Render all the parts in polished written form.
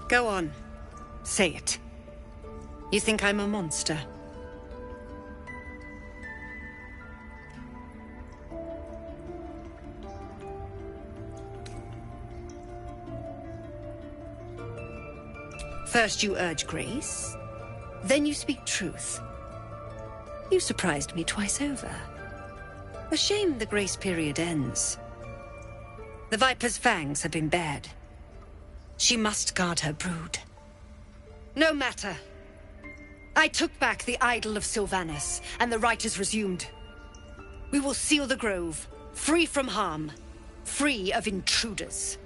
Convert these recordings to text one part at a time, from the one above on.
Go on. Say it. You think I'm a monster? First you urge grace, then you speak truth. You surprised me twice over. A shame the grace period ends. The Viper's fangs have been bared. She must guard her brood. No matter. I took back the idol of Sylvanas, and the rite is resumed. We will seal the grove, free from harm, free of intruders.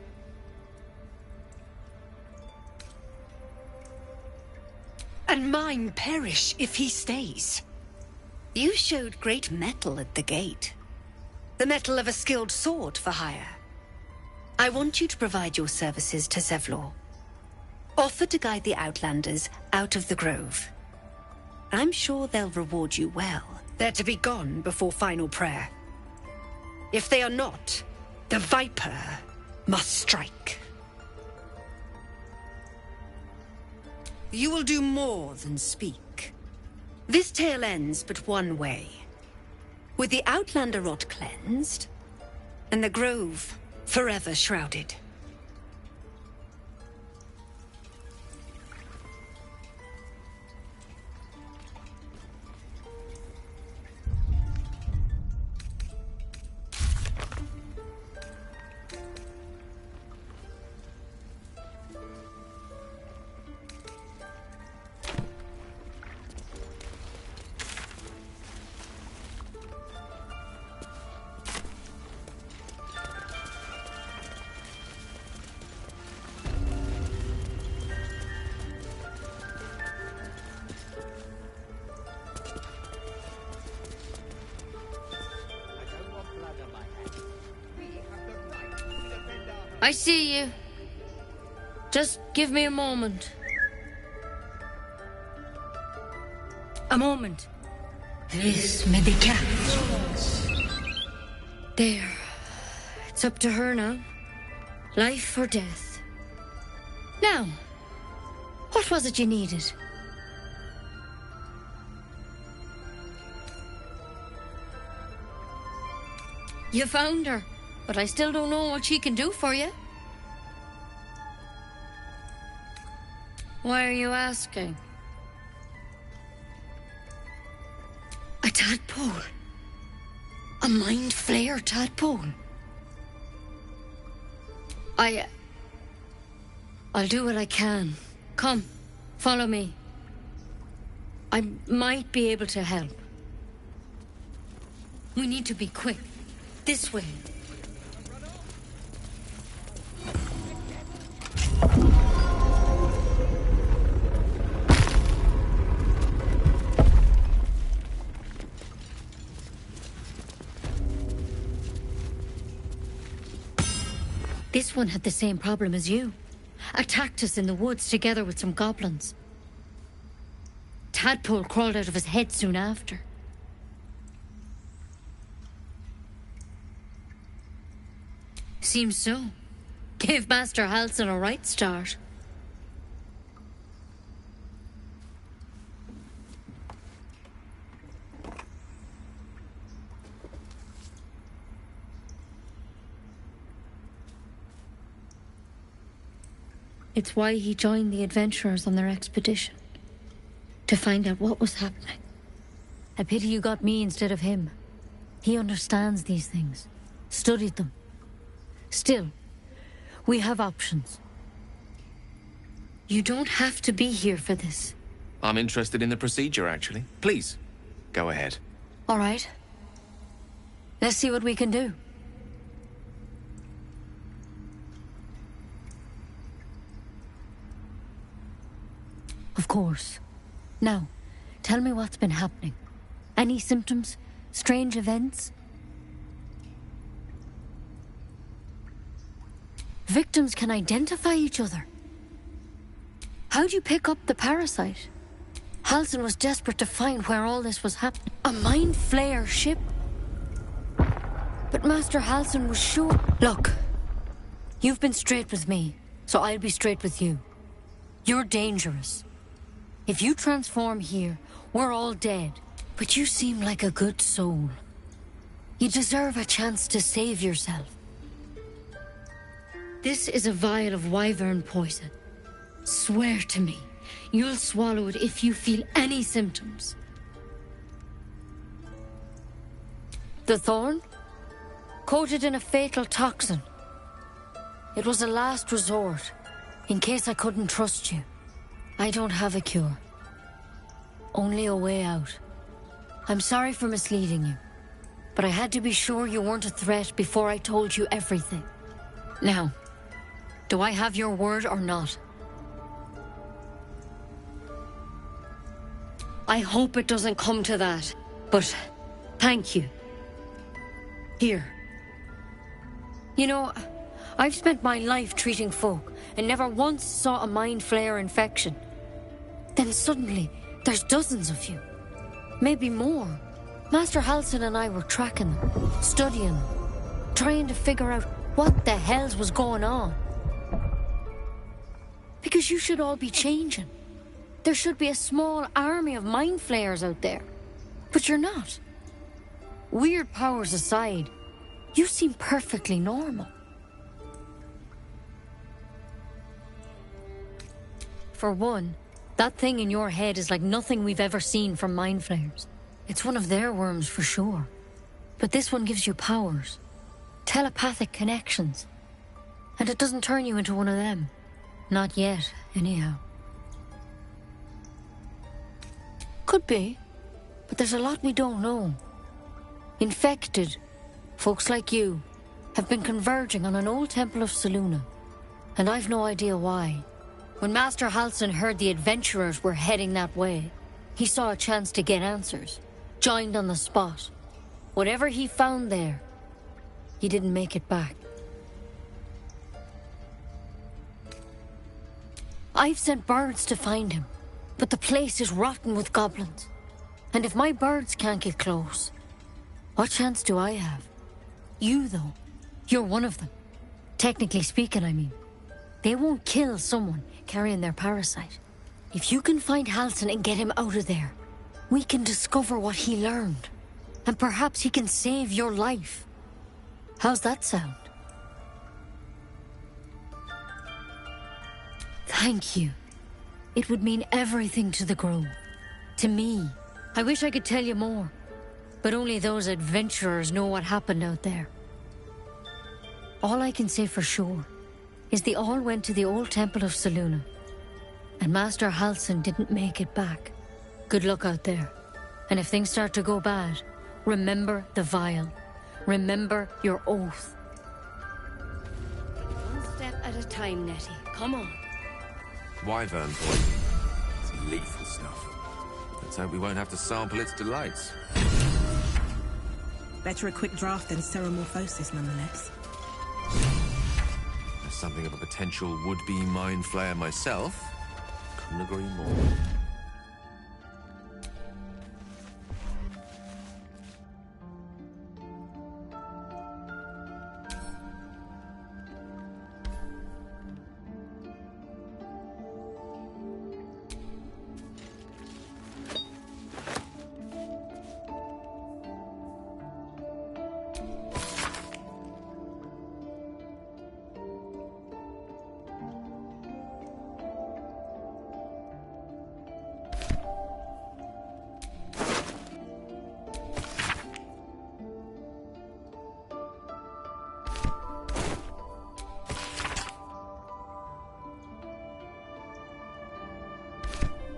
And mine perish if he stays. You showed great mettle at the gate. The mettle of a skilled sword for hire. I want you to provide your services to Zevlor. Offer to guide the Outlanders out of the grove. I'm sure they'll reward you well. They're to be gone before final prayer. If they are not, the Viper must strike. You will do more than speak. This tale ends but one way. With the Outlander rot cleansed, and the grove forever shrouded. I see you. Just give me a moment. A moment. This may be cat. There. It's up to her now. Life or death. Now, what was it you needed? You found her, but I still don't know what she can do for you. Why are you asking? A tadpole. A mind flayer tadpole. I'll do what I can. Come, follow me. I might be able to help. We need to be quick. This way. This one had the same problem as you. Attacked us in the woods together with some goblins. Tadpole crawled out of his head soon after. Seems so. Gave Master Halsin a right start. It's why he joined the adventurers on their expedition. To find out what was happening. A pity you got me instead of him. He understands these things. Studied them. Still, we have options. You don't have to be here for this. I'm interested in the procedure, actually. Please, go ahead. All right. Let's see what we can do. Of course. Now, tell me what's been happening. Any symptoms? Strange events? Victims can identify each other. How'd you pick up the parasite? Halsin was desperate to find where all this was happening. A mind flayer ship? But Master Halsin was sure... Look, you've been straight with me, so I'll be straight with you. You're dangerous. If you transform here, we're all dead. But you seem like a good soul. You deserve a chance to save yourself. This is a vial of wyvern poison. Swear to me, you'll swallow it if you feel any symptoms. The thorn? Coated in a fatal toxin. It was a last resort, in case I couldn't trust you. I don't have a cure. Only a way out. I'm sorry for misleading you, but I had to be sure you weren't a threat before I told you everything. Now, do I have your word or not? I hope it doesn't come to that, but thank you. Here. You know, I've spent my life treating folk and never once saw a mind flayer infection. Then suddenly, there's dozens of you. Maybe more. Master Halsin and I were tracking them, studying them, trying to figure out what the hells was going on. Because you should all be changing. There should be a small army of mind flayers out there. But you're not. Weird powers aside, you seem perfectly normal. For one, that thing in your head is like nothing we've ever seen from mind flayers. It's one of their worms for sure. But this one gives you powers. Telepathic connections. And it doesn't turn you into one of them. Not yet, anyhow. Could be. But there's a lot we don't know. Infected, folks like you, have been converging on an old temple of Selûne. And I've no idea why. When Master Halsin heard the adventurers were heading that way, he saw a chance to get answers. Joined on the spot. Whatever he found there, he didn't make it back. I've sent birds to find him, but the place is rotten with goblins. And if my birds can't get close, what chance do I have? You, though, you're one of them. Technically speaking, I mean. They won't kill someone carrying their parasite. If you can find Halsin and get him out of there, we can discover what he learned. And perhaps he can save your life. How's that sound? Thank you. It would mean everything to the Grove. To me. I wish I could tell you more. But only those adventurers know what happened out there. All I can say for sure is they all went to the old temple of Selûne. And Master Halsin didn't make it back. Good luck out there. And if things start to go bad, remember the vial. Remember your oath. One step at a time, Nettie. Come on. Wyvern poison. It's lethal stuff. Let's hope we won't have to sample its delights. Better a quick draft than ceremorphosis, nonetheless. As something of a potential would-be mind flayer myself, couldn't agree more.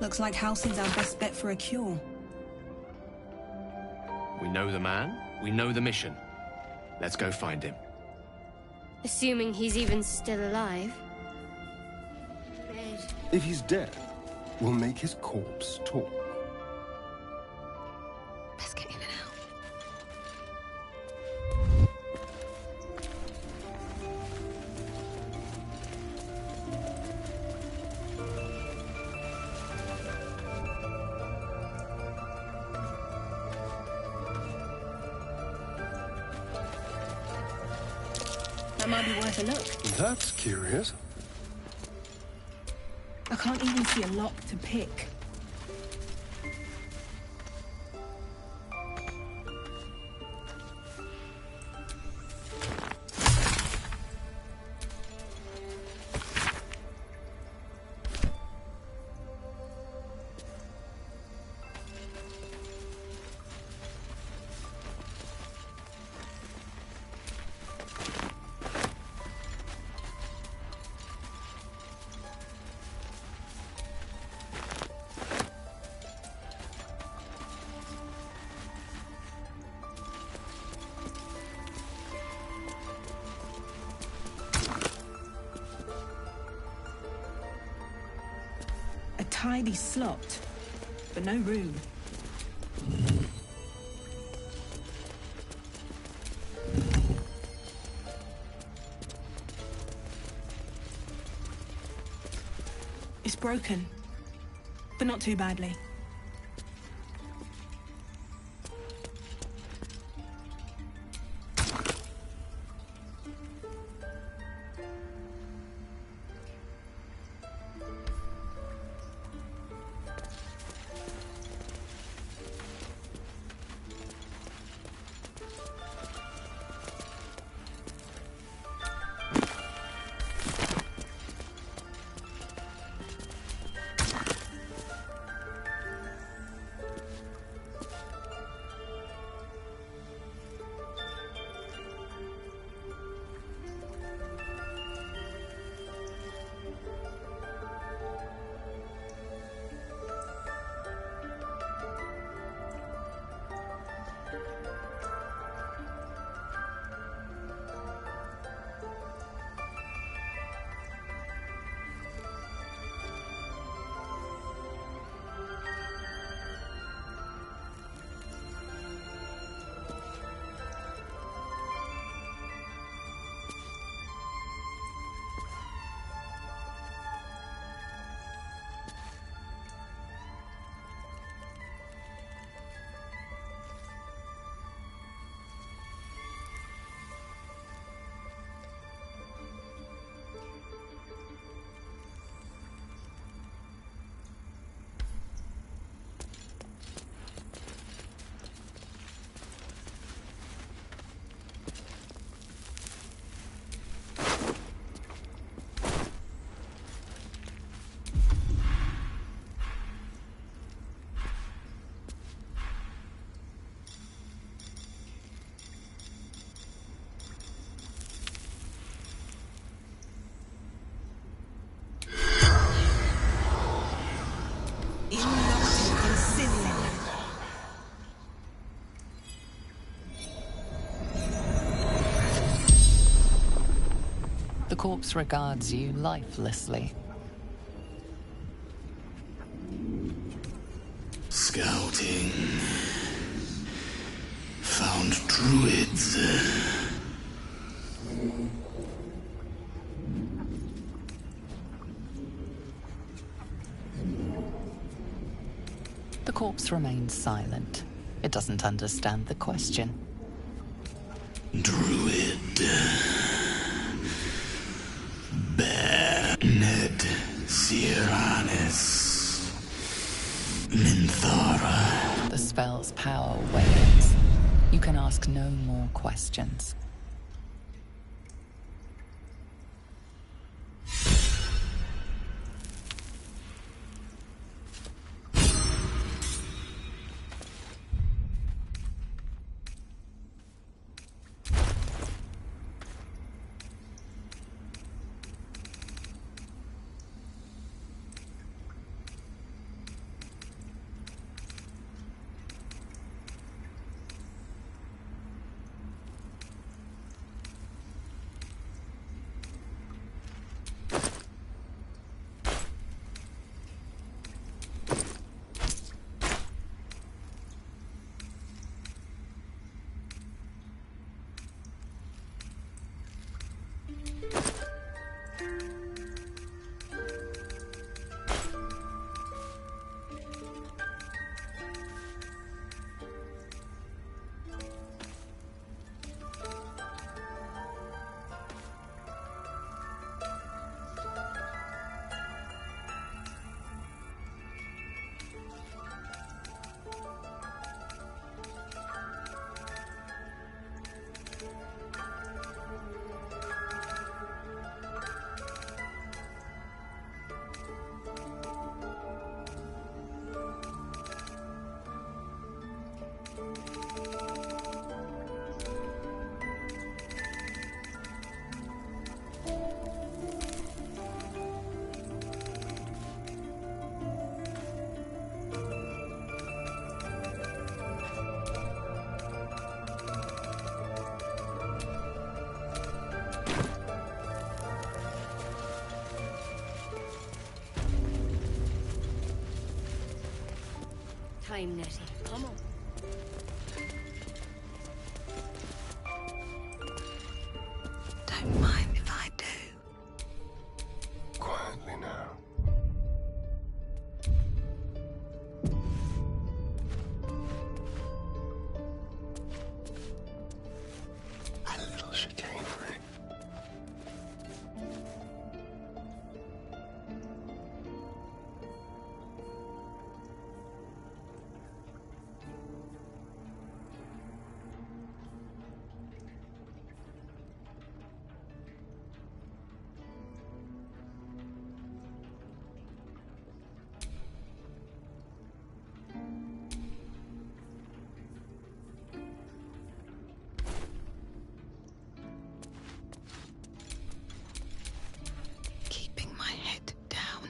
Looks like Halsin's our best bet for a cure. We know the man, we know the mission. Let's go find him. Assuming he's even still alive. If he's dead, we'll make his corpse talk. Let's get in and out. That might be worth a look. That's curious. I can't even see a lock to pick. Tidy slot, but no room. It's broken, but not too badly. The corpse regards you lifelessly. Scouting. Found druids. The corpse remains silent. It doesn't understand the question. Druid. Ned Cyranus. Minthara. The spell's power wanes. You can ask no more questions. time, Nettie. Come on. Don't mind if I do. Quietly now. A little chicanery. Keeping my head down.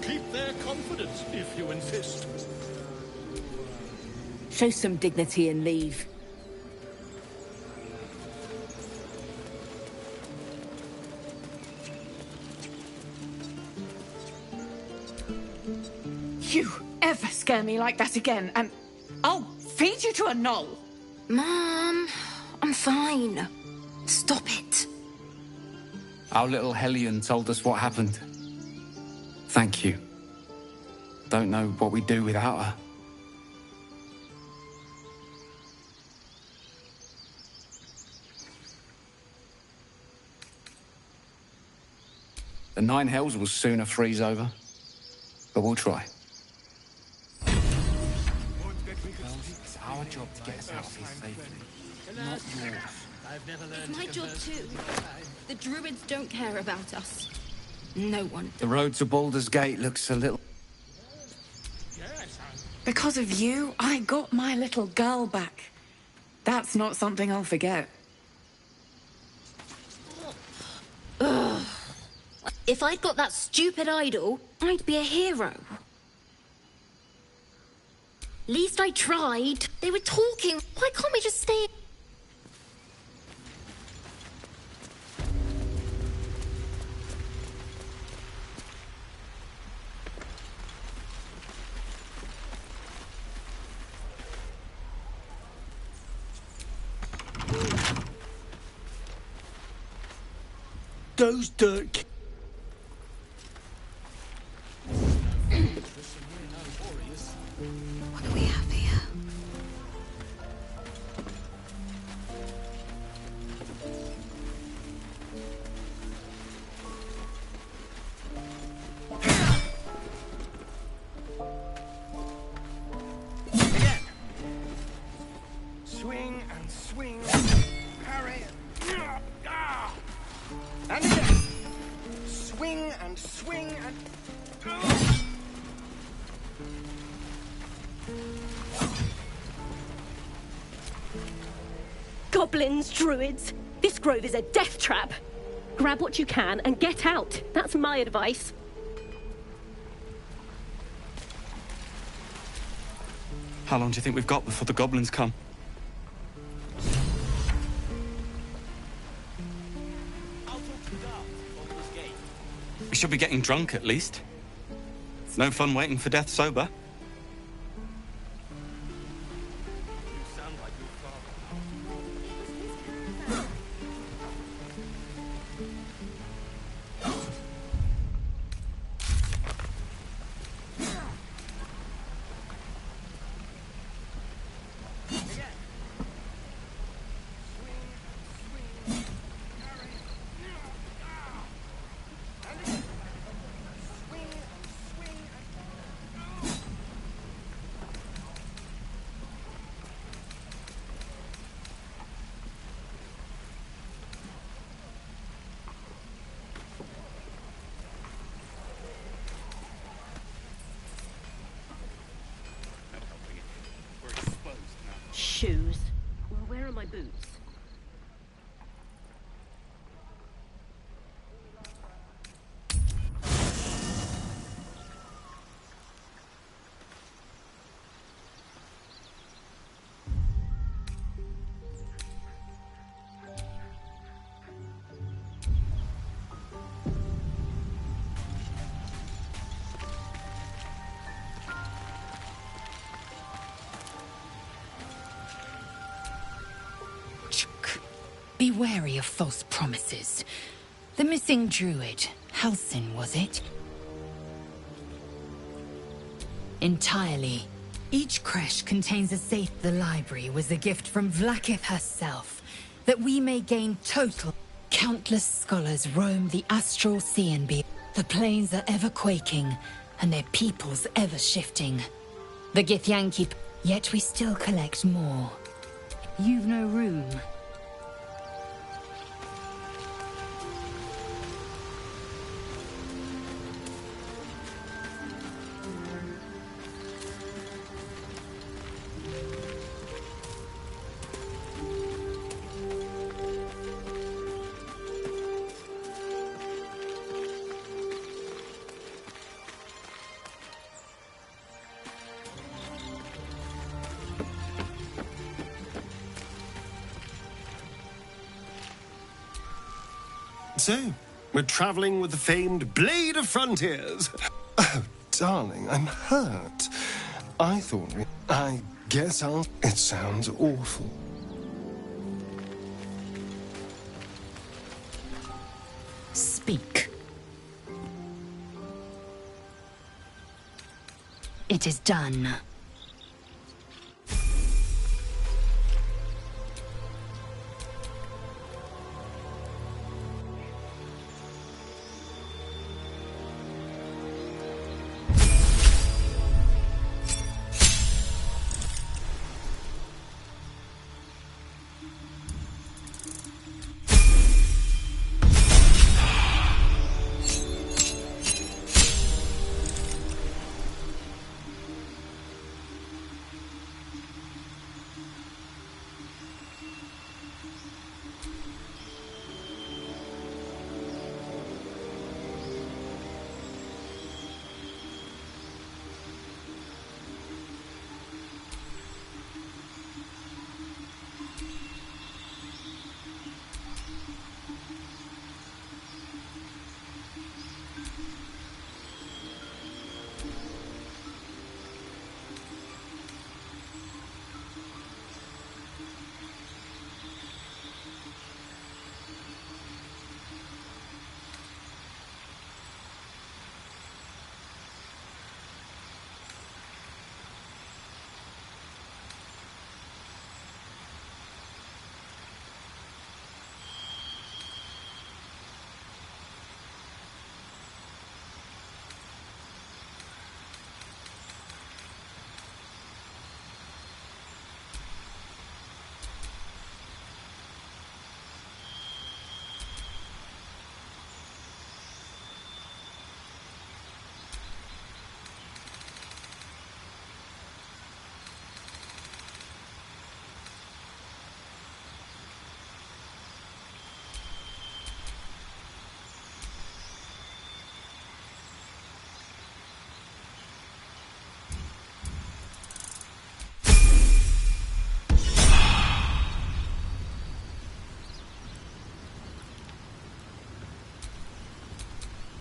Keep their confidence, if you insist. Show some dignity and leave. You ever scare me like that again, and I'll feed you to a knoll. Mom, I'm fine. Stop it. Our little Hellion told us what happened. Thank you. Don't know what we'd do without her. The Nine Hells will sooner freeze over, but we'll try. It's our job to get us out of here safely, not yours. It's my job too. The druids don't care about us. No one. The road to Baldur's Gate looks a little... Because of you, I got my little girl back. That's not something I'll forget. Ugh. If I'd got that stupid idol, I'd be a hero. Least I tried. They were talking. Why can't we just stay... Those dirt... What do we have here? Again. Swing and swing. Parry. Ah. And again. Swing and swing and... Goblins, druids. This grove is a death trap. Grab what you can and get out. That's my advice. How long do you think we've got before the goblins come? We should be getting drunk at least. It's no fun waiting for death sober. my boots. Be wary of false promises. The missing druid, Halsin, was it? Entirely. Each creche contains a safe. The library was a gift from Vlaakith herself, that we may gain total. Countless scholars roam the astral sea and beyond. The plains are ever quaking, and their peoples ever shifting. The Githyanki, yet we still collect more. You've no room. So, we're traveling with the famed Blade of Frontiers. Oh, darling, I'm hurt. I guess I'll... It sounds awful. Speak. It is done.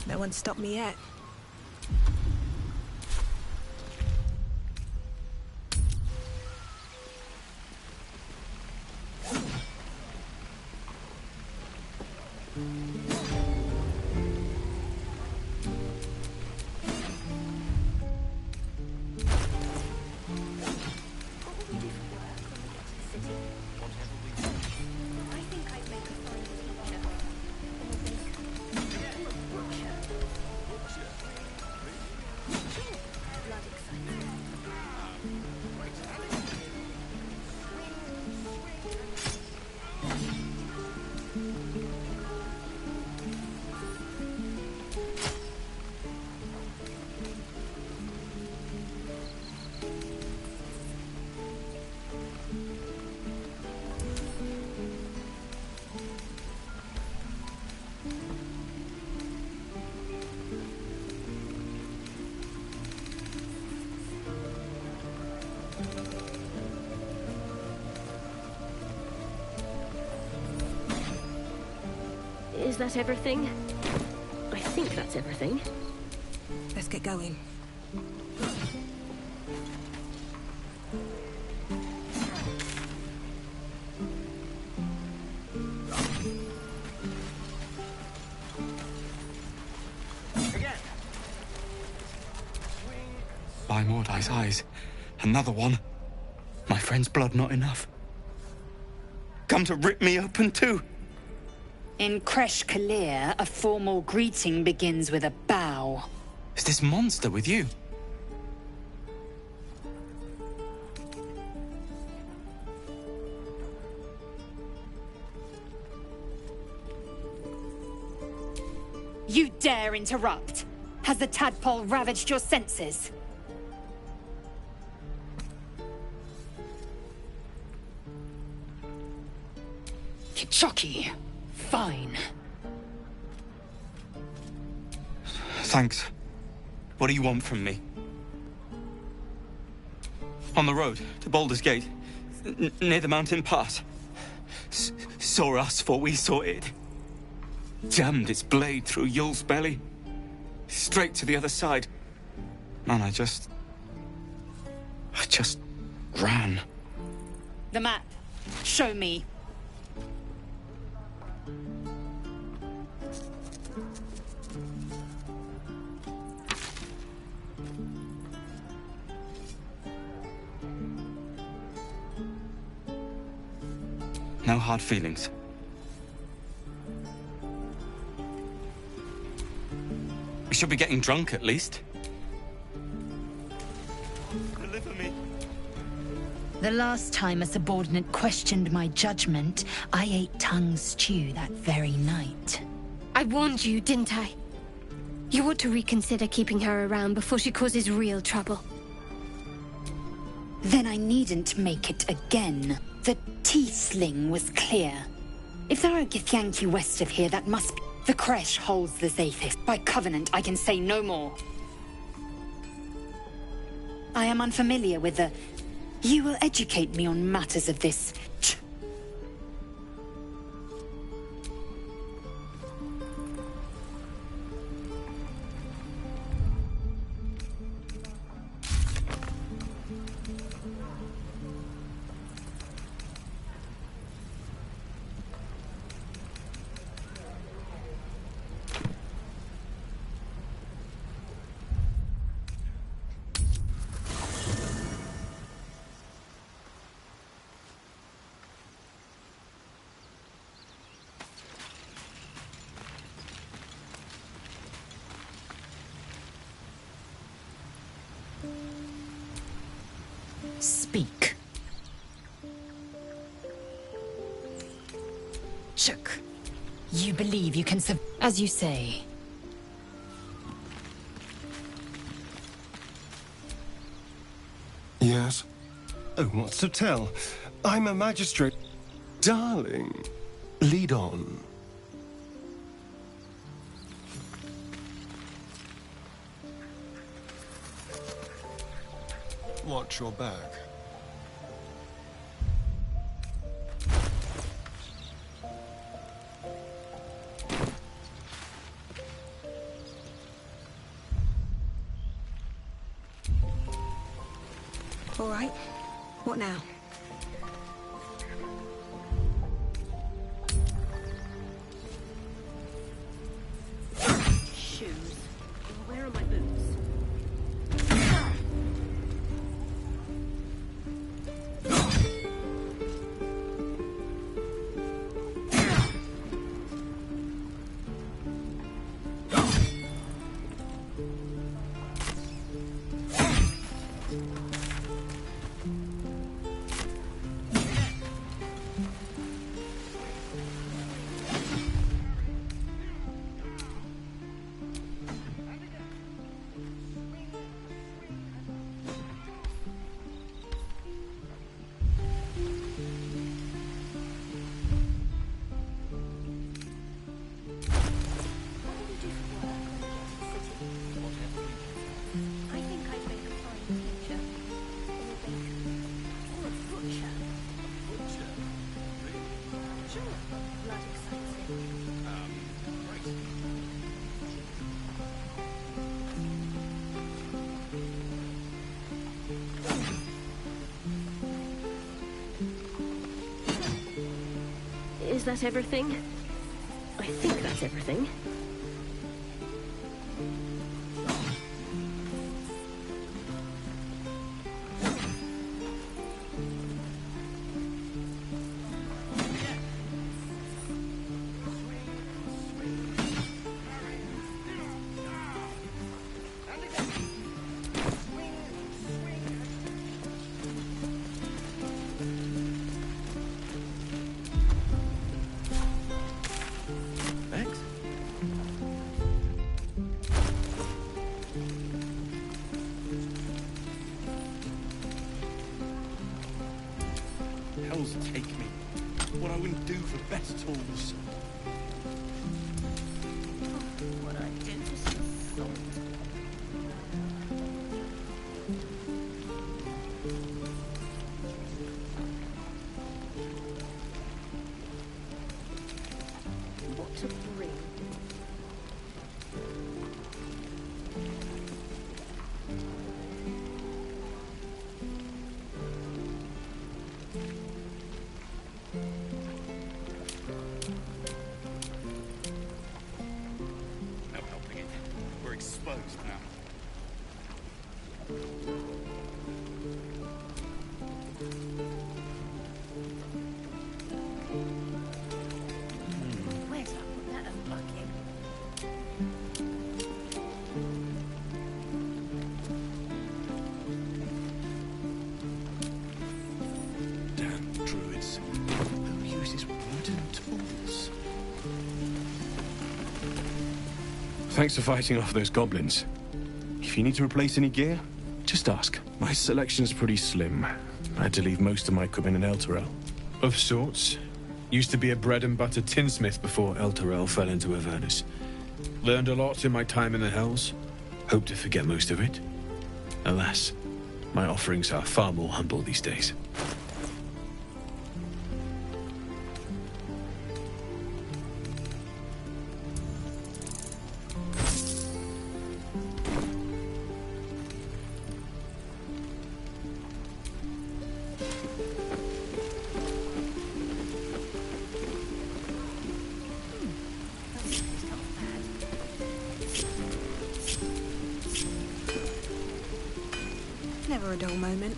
No one stopped me yet. Is that everything? I think that's everything. Let's get going. By Mordai's eyes. Another one. My friend's blood not enough. Come to rip me open too. In Kresh Kalir, a formal greeting begins with a bow. Is this monster with you? You dare interrupt? Has the tadpole ravaged your senses? Kichoki. Fine. Thanks. What do you want from me? On the road to Baldur's Gate, near the mountain pass. Saw us for we saw it. Jammed its blade through Yul's belly. Straight to the other side. Man, I just ran. The map. Show me. No hard feelings. We should be getting drunk at least. Deliver me. The last time a subordinate questioned my judgment, I ate tongue stew that very night. I warned you, didn't I? You ought to reconsider keeping her around before she causes real trouble. Then I needn't make it again. The T-sling was clear. If there are Githyanki west of here, that must be... The Kresh holds the Zaithis. By covenant, I can say no more. I am unfamiliar with the... You will educate me on matters of this... Speak. Shook. You believe you can as you say. Yes? Oh, what's to tell? I'm a magistrate. Darling, lead on. Watch your back. All right. What now? Shoes. Where are my boots? Is that everything? I think that's everything. Hells take me. What I wouldn't do for best tools. What I do for some salt. What to bring? No helping it. We're exposed now. Where's that? Put that in bucket. Damn druids. Who uses wooden tools? Thanks for fighting off those goblins. If you need to replace any gear, just ask. My selection's pretty slim. I had to leave most of my equipment in Elturel. Of sorts. Used to be a bread and butter tinsmith before Elturel fell into Avernus. Learned a lot in my time in the Hells. Hope to forget most of it. Alas, my offerings are far more humble these days. Never a dull moment.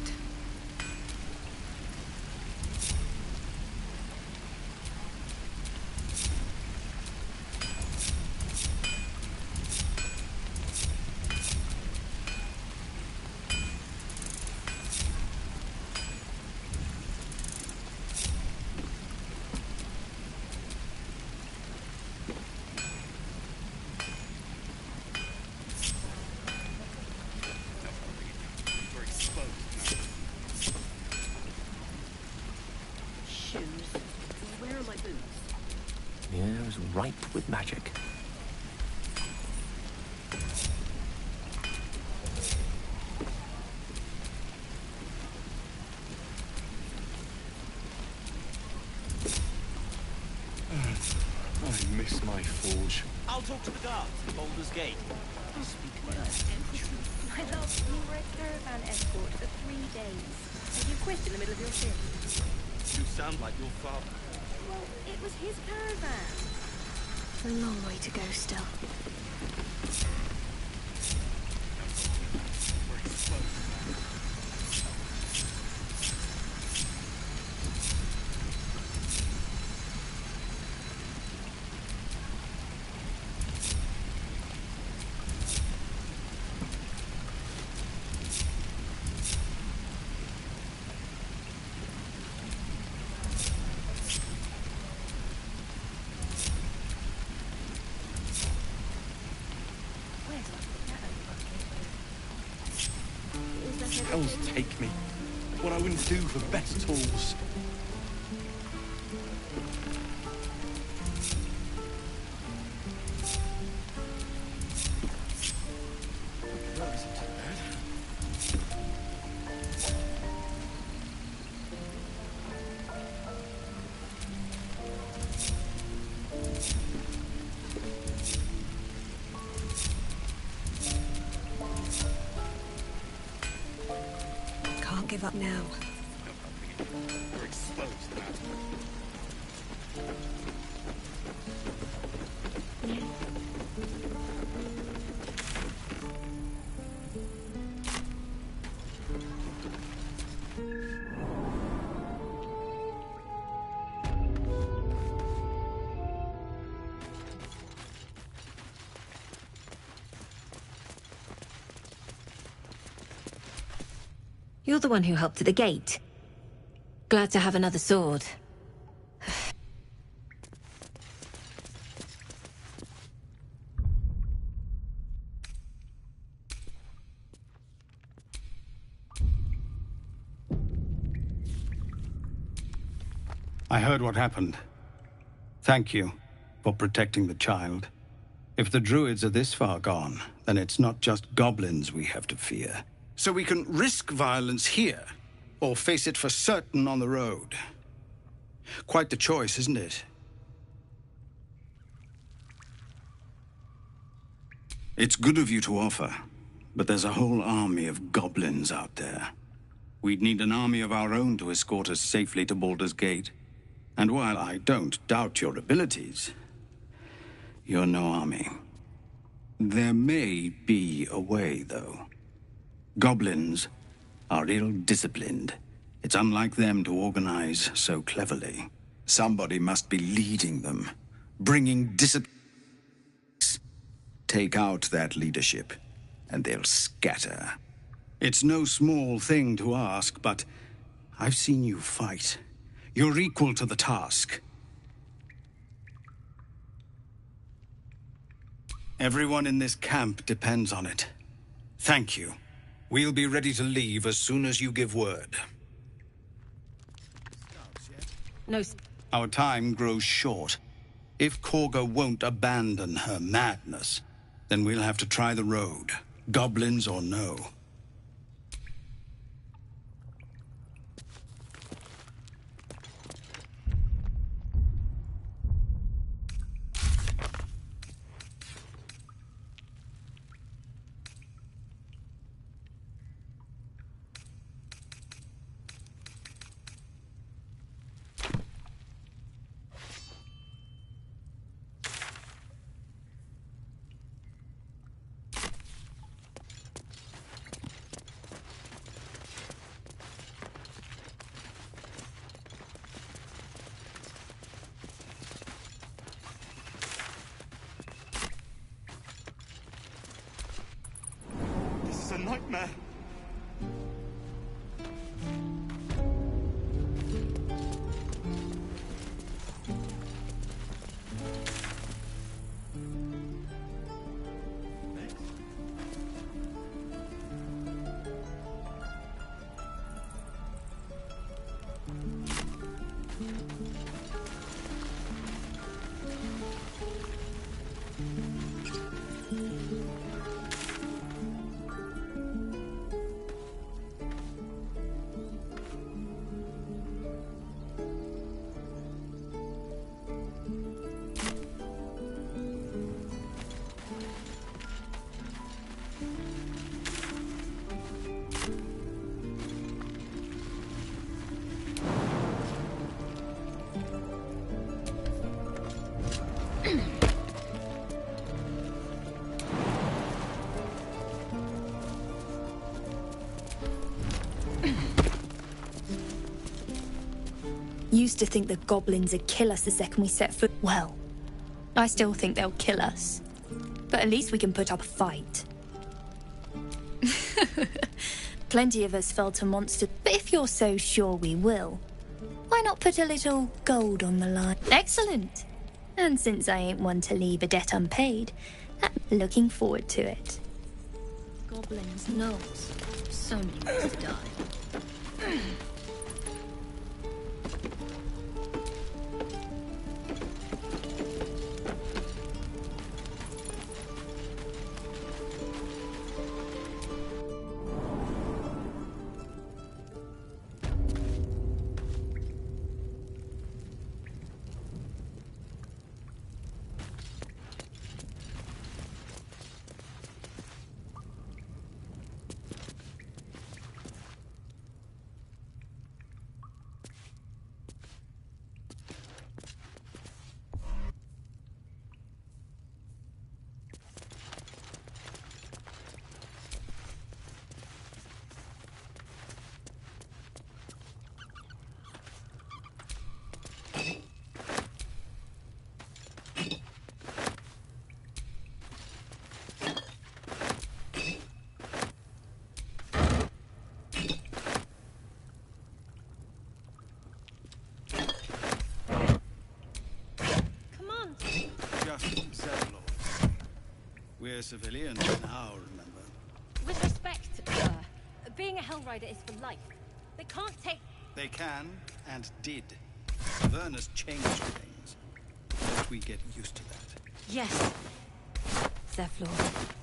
We're exposed now. Shoes. Where are my boots? The air is ripe with magic. I miss my forge. I'll talk to the guards at Baldur's Gate. My love, you were a caravan escort for 3 days. And you quit in the middle of your shift. You sound like your father. Well, it was his caravan. A long way to go still. We're exposed now. Hells take me. What I wouldn't do for best tools. That isn't too bad. Can't give up now. We're exposed now. You're the one who helped at the gate. Glad to have another sword. I heard what happened. Thank you for protecting the child. If the druids are this far gone, then it's not just goblins we have to fear. So we can risk violence here, or face it for certain on the road. Quite the choice, isn't it? It's good of you to offer, but there's a whole army of goblins out there. We'd need an army of our own to escort us safely to Baldur's Gate. And while I don't doubt your abilities, you're no army. There may be a way, though. Goblins are ill-disciplined. It's unlike them to organize so cleverly. Somebody must be leading them, bringing discipline. Take out that leadership, and they'll scatter. It's no small thing to ask, but I've seen you fight. You're equal to the task. Everyone in this camp depends on it. Thank you. We'll be ready to leave as soon as you give word. No. Our time grows short. If Korga won't abandon her madness, then we'll have to try the road, goblins or no. Nightmare. Used to think the goblins would kill us the second we set foot. Well, I still think they'll kill us. But at least we can put up a fight. Plenty of us fell to monsters, but if you're so sure we will, why not put a little gold on the line? Excellent! And since I ain't one to leave a debt unpaid, I'm looking forward to it. Goblins knows. So many ways to die. We're civilians now, remember? With respect, sir, being a Hellrider is for life. They can't take... They can, and did. Vernus changed things. Let we get used to that. Yes, Zevlor.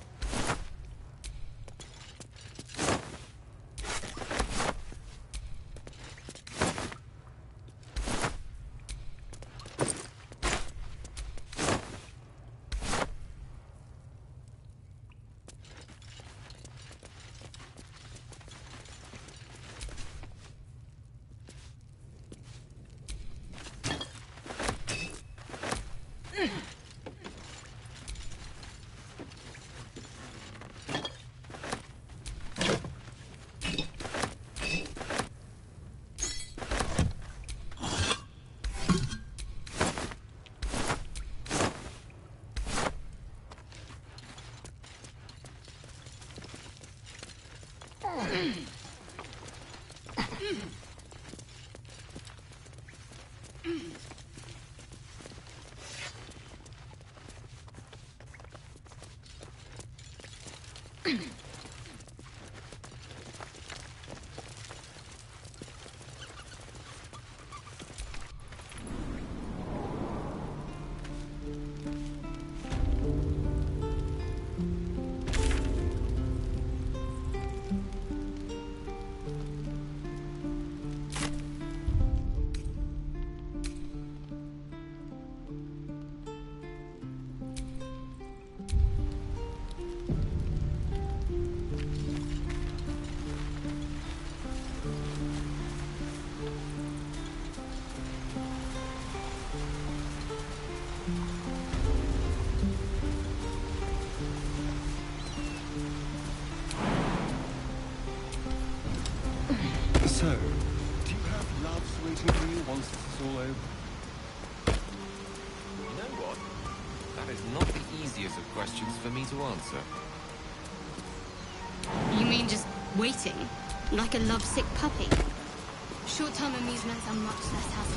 So, do you have loves waiting for you once this is all over? You know what? That is not the easiest of questions for me to answer. You mean just waiting? Like a lovesick puppy? Short-term amusements are much less hassle.